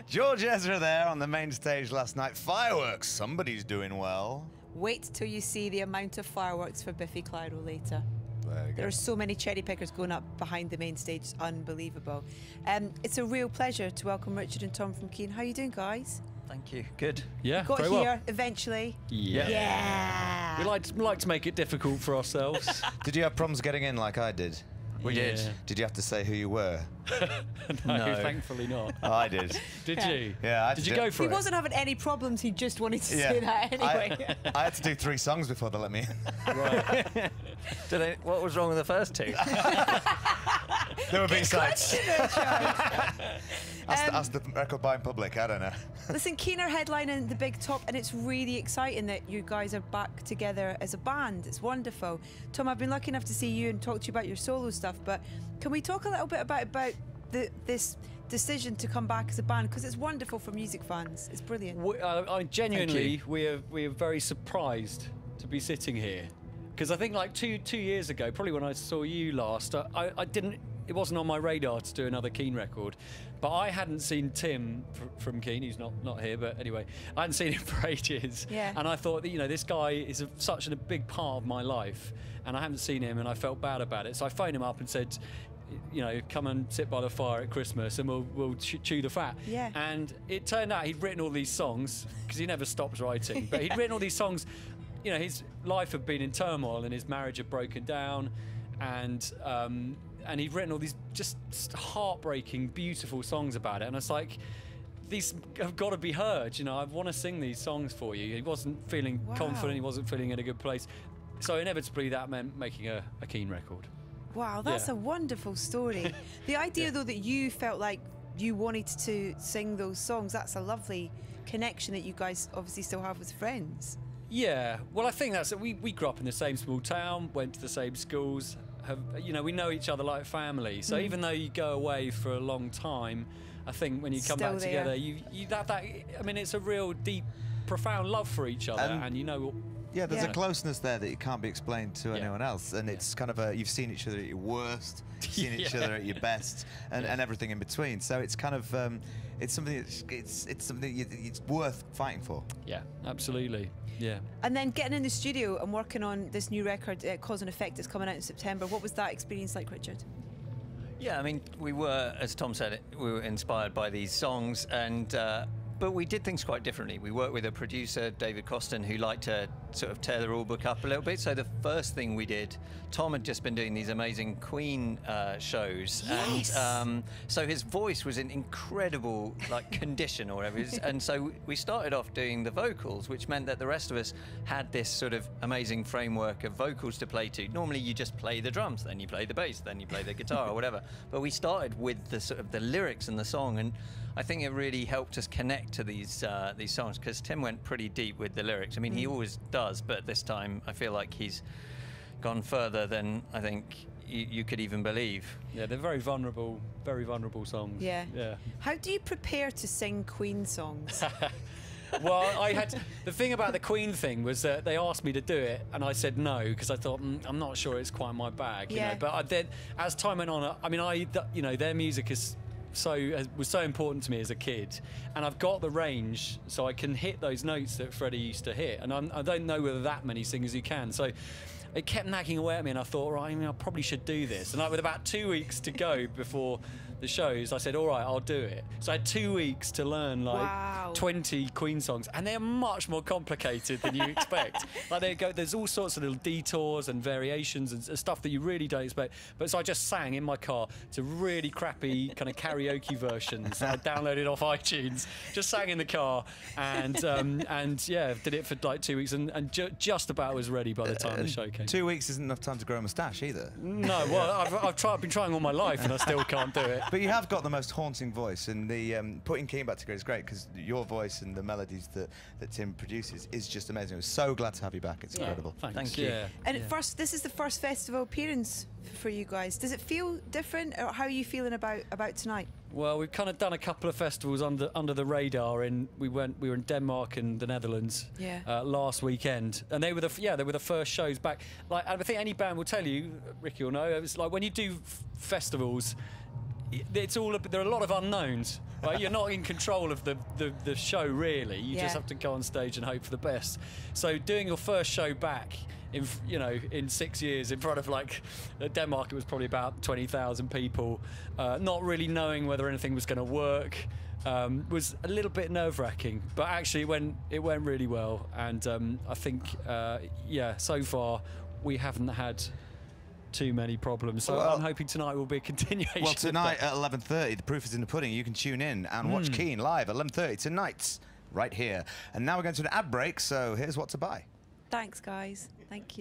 George Ezra there on the main stage last night. Fireworks, somebody's doing well. Wait till you see the amount of fireworks for Biffy Clyro later. There are so many cherry pickers going up behind the main stage. It's unbelievable. It's a real pleasure to welcome Richard and Tom from Keane. How are you doing, guys? Thank you. Good. Yeah, Got very here well. Eventually. Yeah. We like to make it difficult for ourselves. Did you have problems getting in like I did? We did. Did you have to say who you were? No, thankfully not. Oh, I did. Did you? Yeah. Did you go for it? He wasn't having any problems. He just wanted to say that anyway. I had to do 3 songs before they let me in. Right. What was wrong with the first 2? They were B-sides. Ask the record buying public. I don't know. Listen, Keane are headlining the Big Top, and it's really exciting that you guys are back together as a band. It's wonderful. Tom, I've been lucky enough to see you and talk to you about your solo stuff, but can we talk a little bit about this decision to come back as a band? Because it's wonderful for music fans. It's brilliant. I genuinely, we are very surprised to be sitting here. Because I think like two years ago, probably when I saw you last, I didn't. It wasn't on my radar to do another Keane record, but I hadn't seen Tim from Keane. He's not here, but anyway, I hadn't seen him for ages. Yeah. And I thought that this guy is such a big part of my life, and I haven't seen him, and I felt bad about it. So I phoned him up and said, come and sit by the fire at Christmas and we'll chew the fat. Yeah. And it turned out he'd written all these songs, because he never stops writing, but he'd written all these songs. His life had been in turmoil and his marriage had broken down, and he'd written all these just heartbreaking, beautiful songs about it. And it's like, these have got to be heard. I want to sing these songs for you. He wasn't feeling confident. He wasn't feeling in a good place. So inevitably that meant making a Keane record. Wow, that's a wonderful story. The idea, though, that you felt like you wanted to sing those songs, that's a lovely connection that you guys obviously still have with friends. Yeah, well, I think that's it. We grew up in the same small town, went to the same schools. We know each other like family. So even though you go away for a long time, I think when you come back together, you that. I mean, it's a real deep, profound love for each other, and Yeah, there's a closeness there that it can't be explained to anyone else, and it's kind of you've seen each other at your worst, you've seen each other at your best, and everything in between. So it's kind of it's something it's something it's worth fighting for. Yeah, absolutely. Yeah. And then getting in the studio and working on this new record, Cause and Effect, that's coming out in September. What was that experience like, Richard? Yeah, I mean, we were, as Tom said, we were inspired by these songs, and but we did things quite differently. We worked with a producer, David Costin, who liked to sort of tear the rule book up a little bit. So the first thing we did, Tom had just been doing these amazing Queen shows, and so his voice was in incredible condition or whatever. And so we started off doing the vocals, which meant that the rest of us had this sort of amazing framework of vocals to play to. Normally you just play the drums, then you play the bass, then you play the guitar or whatever. But we started with the sort of the lyrics and the song, and I think it really helped us connect to these songs, because Tim went pretty deep with the lyrics. I mean, he always does, but this time I feel like he's gone further than I think you could even believe. Yeah, they're very vulnerable songs. Yeah. Yeah. How do you prepare to sing Queen songs? Well, the thing about the Queen thing was that they asked me to do it, and I said no, because I thought I'm not sure it's quite my bag. You know? But then, as time went on, I mean, their music was so important to me as a kid, and I've got the range, so I can hit those notes that Freddie used to hit, and I don't know whether that many singers who can. So it kept nagging away at me, and I thought, right, I probably should do this. And with about 2 weeks to go before the shows, I said, all right, I'll do it. So I had 2 weeks to learn 20 Queen songs, and they're much more complicated than you expect. There's all sorts of little detours and variations and stuff that you really don't expect. But so I just sang in my car to really crappy kind of karaoke versions I downloaded off iTunes, just sang in the car, and yeah, did it for 2 weeks, and just about was ready by the time the show came. 2 weeks isn't enough time to grow a moustache either. No, well, I've been trying all my life, and I still can't do it. But you have got the most haunting voice, and the putting Keane back together is great, because your voice and the melodies that Tim produces is just amazing. I'm so glad to have you back. It's incredible. Thank you. Yeah. And this is the first festival appearance for you guys. Does it feel different, or how are you feeling about tonight? Well, we've kind of done a couple of festivals under the radar. We were in Denmark and the Netherlands last weekend, and they were the first shows back. I think any band will tell you, Ricky will know, it's like when you do festivals, it's all there are a lot of unknowns. Right? You're not in control of the show really. You just have to go on stage and hope for the best. So doing your first show back in 6 years in front of, like, Denmark, it was probably about 20,000 people, not really knowing whether anything was going to work, was a little bit nerve-wracking. But actually it went really well, and I think so far we haven't had too many problems, so I'm hoping tonight will be a continuation. Well, tonight at 11:30, the proof is in the pudding. You can tune in and watch Keane live at 11:30 tonight, right here. And now we're going to an ad break, so here's what to buy. Thanks, guys. Thank you.